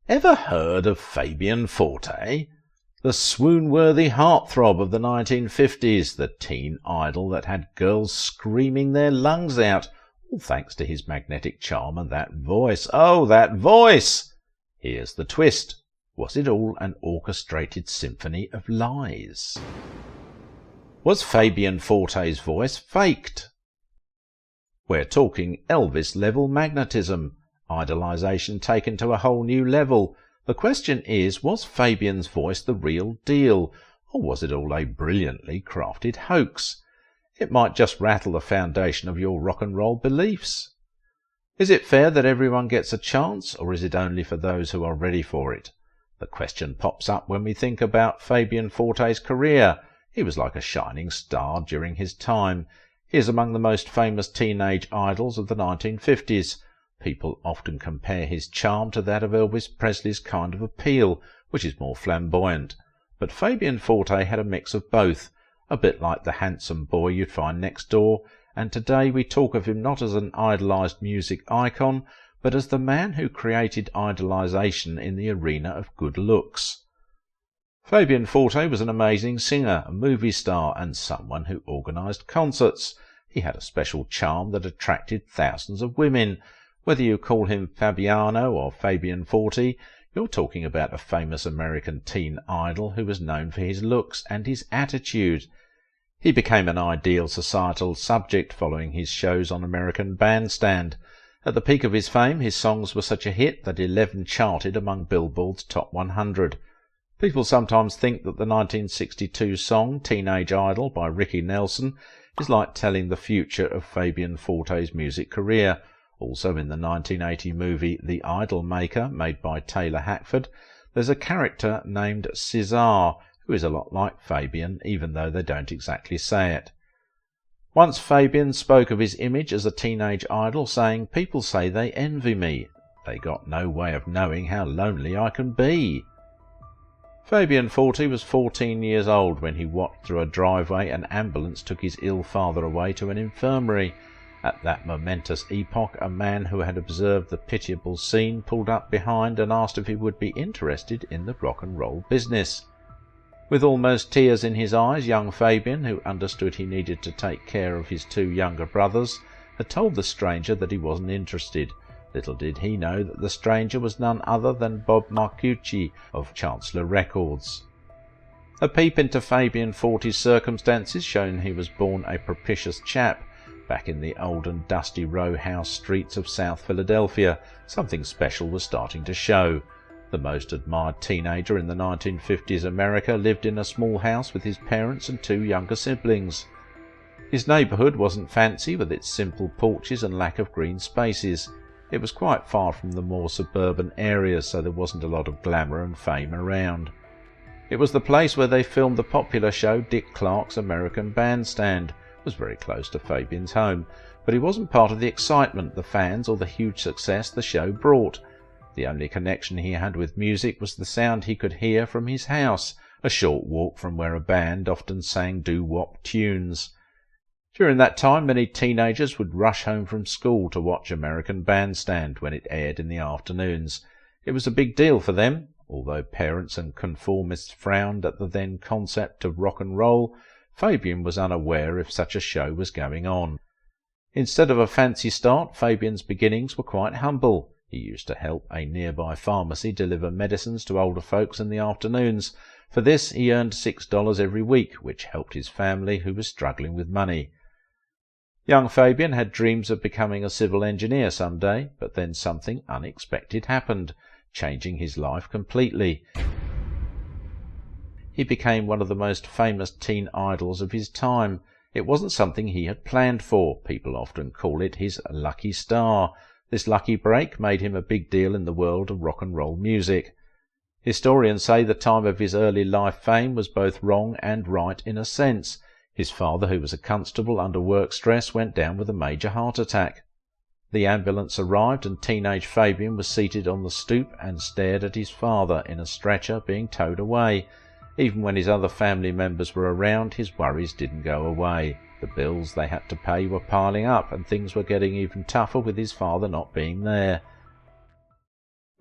Ever heard of Fabian Forte? The swoon-worthy heartthrob of the 1950s, the teen idol that had girls screaming their lungs out, all thanks to his magnetic charm and that voice. Oh, that voice! Here's the twist. Was it all an orchestrated symphony of lies? Was Fabian Forte's voice faked? We're talking Elvis-level magnetism, idolization taken to a whole new level. The question is, was Fabian's voice the real deal, or was it all a brilliantly crafted hoax? It might just rattle the foundation of your rock and roll beliefs. Is it fair that everyone gets a chance, or is it only for those who are ready for it? The question pops up when we think about Fabian Forte's career. He was like a shining star during his time. He is among the most famous teenage idols of the 1950s. People often compare his charm to that of Elvis Presley's kind of appeal, which is more flamboyant. But Fabian Forte had a mix of both, a bit like the handsome boy you'd find next door, and today we talk of him not as an idolized music icon, but as the man who created idolization in the arena of good looks. Fabian Forte was an amazing singer, a movie star, and someone who organized concerts. He had a special charm that attracted thousands of women. Whether you call him Fabiano or Fabian Forte, you're talking about a famous American teen idol who was known for his looks and his attitude. He became an ideal societal subject following his shows on American Bandstand. At the peak of his fame, his songs were such a hit that 11 charted among Billboard's Top 100. People sometimes think that the 1962 song Teenage Idol by Ricky Nelson is like telling the future of Fabian Forte's music career. Also in the 1980 movie The Idol Maker, made by Taylor Hackford, there's a character named Cesar, who is a lot like Fabian, even though they don't exactly say it. Once Fabian spoke of his image as a teenage idol, saying, "People say they envy me. They got no way of knowing how lonely I can be." Fabian Forte was 14 years old when he watched through a driveway an ambulance took his ill father away to an infirmary. At that momentous epoch, a man who had observed the pitiable scene pulled up behind and asked if he would be interested in the rock and roll business. With almost tears in his eyes, young Fabian, who understood he needed to take care of his 2 younger brothers, had told the stranger that he wasn't interested. Little did he know that the stranger was none other than Bob Maruchi of Chancellor Records. A peep into Fabian Forte's circumstances showed he was born a propitious chap. Back in the old and dusty row house streets of South Philadelphia, something special was starting to show. The most admired teenager in the 1950s America lived in a small house with his parents and 2 younger siblings. His neighborhood wasn't fancy, with its simple porches and lack of green spaces. It was quite far from the more suburban areas, so there wasn't a lot of glamour and fame around. It was the place where they filmed the popular show Dick Clark's American Bandstand. It was very close to Fabian's home, but he wasn't part of the excitement, the fans, or the huge success the show brought. The only connection he had with music was the sound he could hear from his house, a short walk from where a band often sang doo-wop tunes. During that time, many teenagers would rush home from school to watch American Bandstand when it aired in the afternoons. It was a big deal for them. Although parents and conformists frowned at the then concept of rock and roll, Fabian was unaware if such a show was going on. Instead of a fancy start, Fabian's beginnings were quite humble. He used to help a nearby pharmacy deliver medicines to older folks in the afternoons. For this he earned $6 every week, which helped his family, who was struggling with money. Young Fabian had dreams of becoming a civil engineer someday, but then something unexpected happened, changing his life completely. He became one of the most famous teen idols of his time. It wasn't something he had planned for. People often call it his lucky star. This lucky break made him a big deal in the world of rock and roll music. Historians say the time of his early life fame was both wrong and right in a sense. His father, who was a constable under work stress, went down with a major heart attack. The ambulance arrived and teenage Fabian was seated on the stoop and stared at his father in a stretcher being towed away. Even when his other family members were around, his worries didn't go away. The bills they had to pay were piling up, and things were getting even tougher with his father not being there.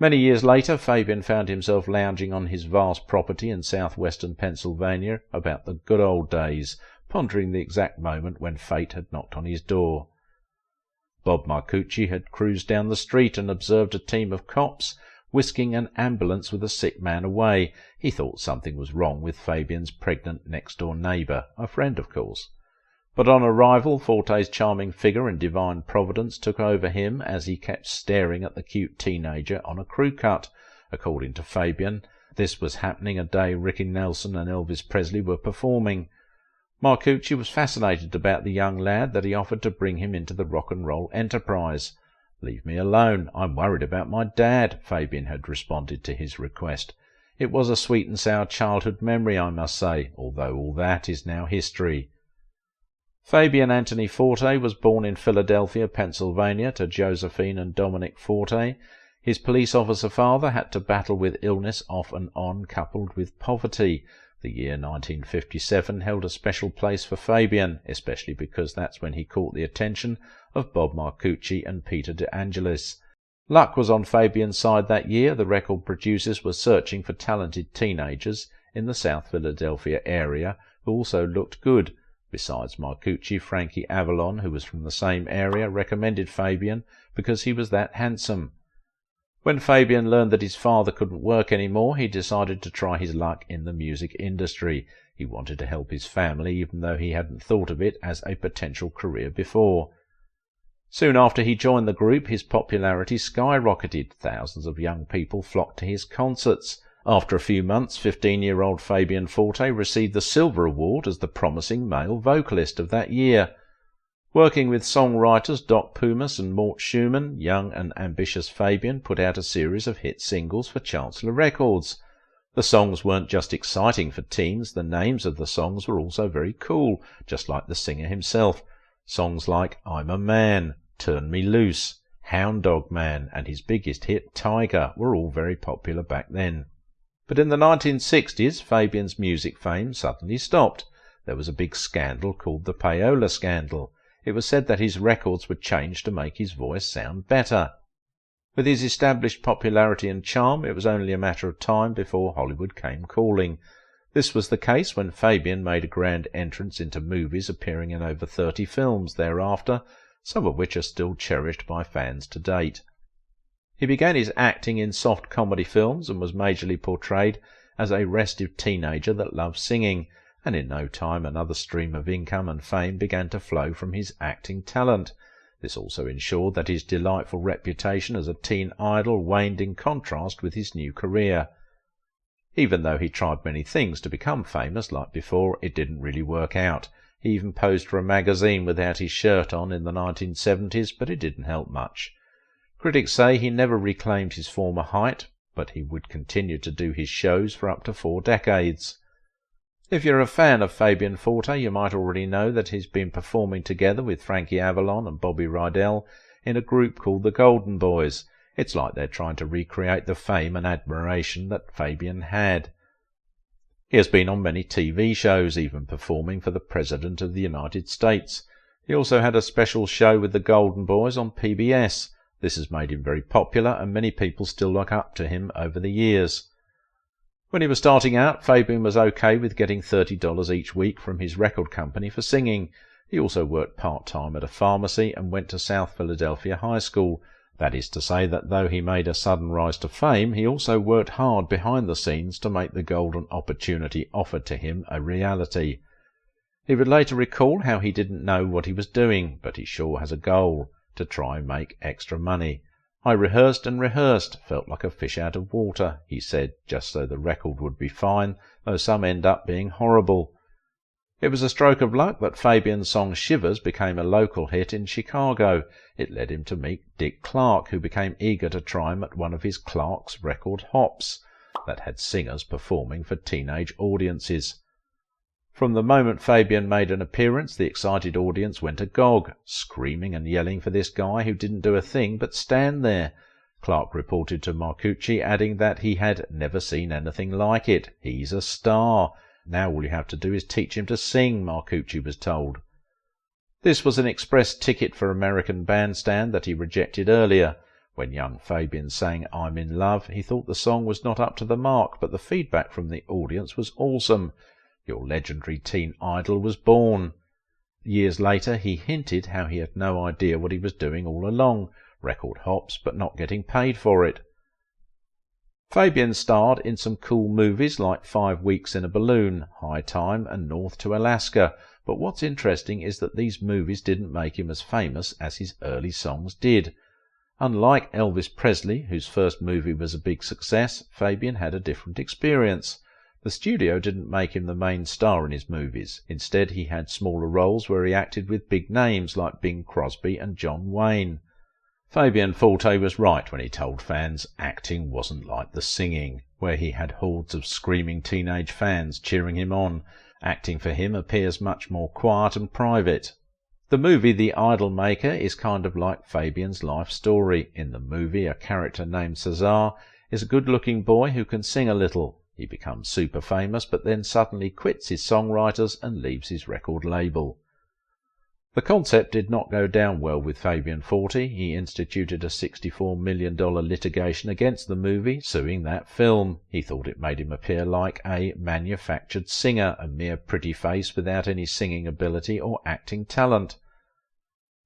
Many years later, Fabian found himself lounging on his vast property in southwestern Pennsylvania about the good old days, pondering the exact moment when fate had knocked on his door. Bob Maruchi had cruised down the street and observed a team of cops whisking an ambulance with a sick man away. He thought something was wrong with Fabian's pregnant next-door neighbour, a friend of course. But on arrival, Forte's charming figure in divine providence took over him as he kept staring at the cute teenager on a crew cut. According to Fabian, this was happening a day Ricky Nelson and Elvis Presley were performing. Maruchi was fascinated about the young lad that he offered to bring him into the rock and roll enterprise. "Leave me alone, I'm worried about my dad," Fabian had responded to his request. It was a sweet and sour childhood memory, I must say, although all that is now history. Fabian Anthony Forte was born in Philadelphia, Pennsylvania, to Josephine and Dominic Forte. His police officer father had to battle with illness off and on, coupled with poverty. The year 1957 held a special place for Fabian, especially because that's when he caught the attention of Bob Maruchi and Peter De Angelis. Luck was on Fabian's side that year. The record producers were searching for talented teenagers in the South Philadelphia area who also looked good. Besides Maruchi, Frankie Avalon, who was from the same area, recommended Fabian because he was that handsome. When Fabian learned that his father couldn't work anymore, he decided to try his luck in the music industry. He wanted to help his family, even though he hadn't thought of it as a potential career before. Soon after he joined the group, his popularity skyrocketed. Thousands of young people flocked to his concerts. After a few months, 15-year-old Fabian Forte received the Silver Award as the promising male vocalist of that year. Working with songwriters Doc Pumas and Mort Schumann, young and ambitious Fabian put out a series of hit singles for Chancellor Records. The songs weren't just exciting for teens, the names of the songs were also very cool, just like the singer himself. Songs like I'm a Man, Turn Me Loose, Hound Dog Man, and his biggest hit, Tiger, were all very popular back then. But in the 1960s, Fabian's music fame suddenly stopped. There was a big scandal called the Payola Scandal. It was said that his records were changed to make his voice sound better. With his established popularity and charm, it was only a matter of time before Hollywood came calling. This was the case when Fabian made a grand entrance into movies, appearing in over 30 films thereafter, some of which are still cherished by fans to date. He began his acting in soft comedy films and was majorly portrayed as a restive teenager that loved singing, and in no time another stream of income and fame began to flow from his acting talent. This also ensured that his delightful reputation as a teen idol waned in contrast with his new career. Even though he tried many things to become famous like before, it didn't really work out. He even posed for a magazine without his shirt on in the 1970s, but it didn't help much. Critics say he never reclaimed his former height, but he would continue to do his shows for up to 4 decades. If you're a fan of Fabian Forte, you might already know that he's been performing together with Frankie Avalon and Bobby Rydell in a group called the Golden Boys. It's like they're trying to recreate the fame and admiration that Fabian had. He has been on many TV shows, even performing for the President of the United States. He also had a special show with the Golden Boys on PBS. This has made him very popular, and many people still look up to him over the years. When he was starting out, Fabian was okay with getting $30 each week from his record company for singing. He also worked part-time at a pharmacy and went to South Philadelphia High School. That is to say that though he made a sudden rise to fame, he also worked hard behind the scenes to make the golden opportunity offered to him a reality. He would later recall how he didn't know what he was doing, but he sure has a goal: to try and make extra money. I rehearsed and rehearsed, felt like a fish out of water, he said, just so the record would be fine, though some end up being horrible. It was a stroke of luck that Fabian's song Shivers became a local hit in Chicago. It led him to meet Dick Clark, who became eager to try him at one of his Clark's record hops that had singers performing for teenage audiences. From the moment Fabian made an appearance, the excited audience went agog, screaming and yelling for this guy who didn't do a thing but stand there. Clark reported to Maruchi, adding that he had never seen anything like it. He's a star. Now all you have to do is teach him to sing, Maruchi was told. This was an express ticket for American Bandstand that he rejected earlier. When young Fabian sang I'm in Love, he thought the song was not up to the mark, but the feedback from the audience was awesome. Your legendary teen idol was born. Years later, he hinted how he had no idea what he was doing all along, record hops but not getting paid for it. Fabian starred in some cool movies like 5 Weeks in a Balloon, High Time and North to Alaska, but what's interesting is that these movies didn't make him as famous as his early songs did. Unlike Elvis Presley, whose first movie was a big success, Fabian had a different experience. The studio didn't make him the main star in his movies. Instead, he had smaller roles where he acted with big names like Bing Crosby and John Wayne. Fabian Forte was right when he told fans acting wasn't like the singing, where he had hordes of screaming teenage fans cheering him on. Acting for him appears much more quiet and private. The movie The Idol Maker is kind of like Fabian's life story. In the movie, a character named Cesar is a good-looking boy who can sing a little. He becomes super famous, but then suddenly quits his songwriters and leaves his record label. The concept did not go down well with Fabian Forte. He instituted a $64 million litigation against the movie, suing that film. He thought it made him appear like a manufactured singer, a mere pretty face without any singing ability or acting talent.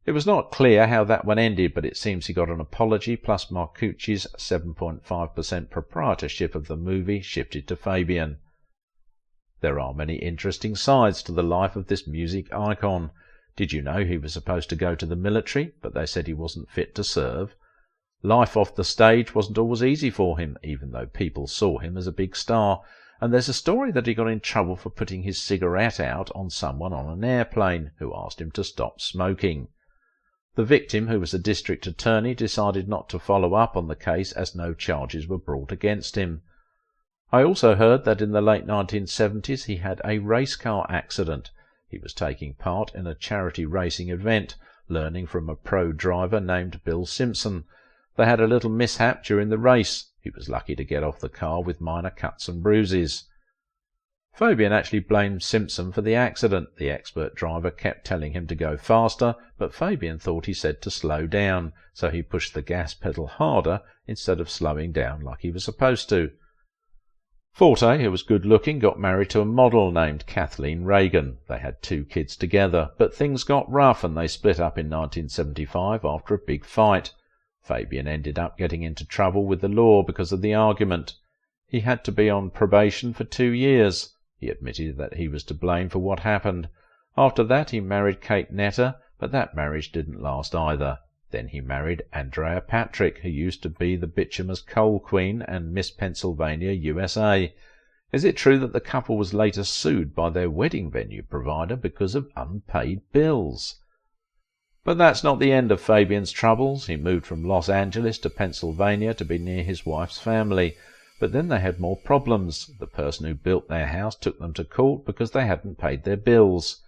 It was not clear how that one ended, but it seems he got an apology, plus Maruchi's 7.5% proprietorship of the movie shifted to Fabian. There are many interesting sides to the life of this music icon. Did you know he was supposed to go to the military, but they said he wasn't fit to serve? Life off the stage wasn't always easy for him, even though people saw him as a big star, and there's a story that he got in trouble for putting his cigarette out on someone on an airplane, who asked him to stop smoking. The victim, who was a district attorney, decided not to follow up on the case as no charges were brought against him. I also heard that in the late 1970s he had a race car accident. He was taking part in a charity racing event, learning from a pro driver named Bill Simpson. They had a little mishap during the race. He was lucky to get off the car with minor cuts and bruises. Fabian actually blamed Simpson for the accident. The expert driver kept telling him to go faster, but Fabian thought he said to slow down, so he pushed the gas pedal harder instead of slowing down like he was supposed to. Forte, who was good-looking, got married to a model named Kathleen Reagan. They had 2 kids together, but things got rough and they split up in 1975 after a big fight. Fabian ended up getting into trouble with the law because of the argument. He had to be on probation for 2 years. He admitted that he was to blame for what happened. After that he married Kate Netter, but that marriage didn't last either. Then he married Andrea Patrick, who used to be the bituminous coal queen and Miss Pennsylvania, USA. Is it true that the couple was later sued by their wedding venue provider because of unpaid bills? But that's not the end of Fabian's troubles. He moved from Los Angeles to Pennsylvania to be near his wife's family. But then they had more problems. The person who built their house took them to court because they hadn't paid their bills.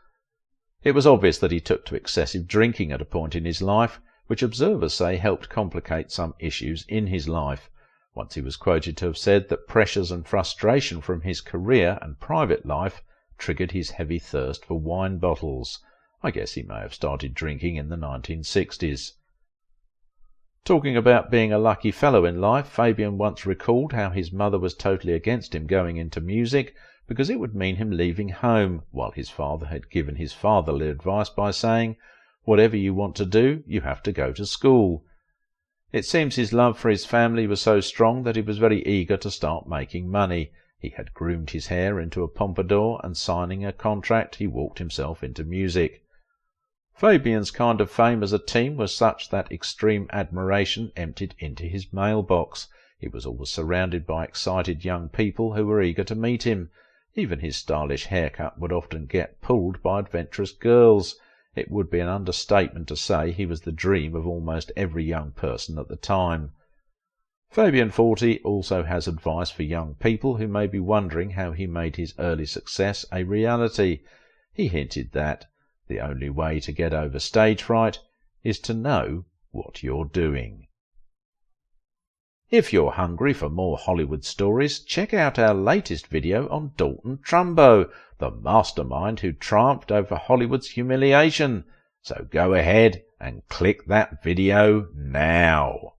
It was obvious that he took to excessive drinking at a point in his life, which observers say helped complicate some issues in his life. Once he was quoted to have said that pressures and frustration from his career and private life triggered his heavy thirst for wine bottles. I guess he may have started drinking in the 1960s. Talking about being a lucky fellow in life, Fabian once recalled how his mother was totally against him going into music because it would mean him leaving home, while his father had given his fatherly advice by saying, "Whatever you want to do, you have to go to school." It seems his love for his family was so strong that he was very eager to start making money. He had groomed his hair into a pompadour, and signing a contract, he walked himself into music. Fabian's kind of fame as a teen was such that extreme admiration emptied into his mailbox. He was always surrounded by excited young people who were eager to meet him. Even his stylish haircut would often get pulled by adventurous girls. It would be an understatement to say he was the dream of almost every young person at the time. Fabian Forte also has advice for young people who may be wondering how he made his early success a reality. He hinted that the only way to get over stage fright is to know what you're doing. If you're hungry for more Hollywood stories, check out our latest video on Dalton Trumbo, the mastermind who triumphed over Hollywood's humiliation. So go ahead and click that video now.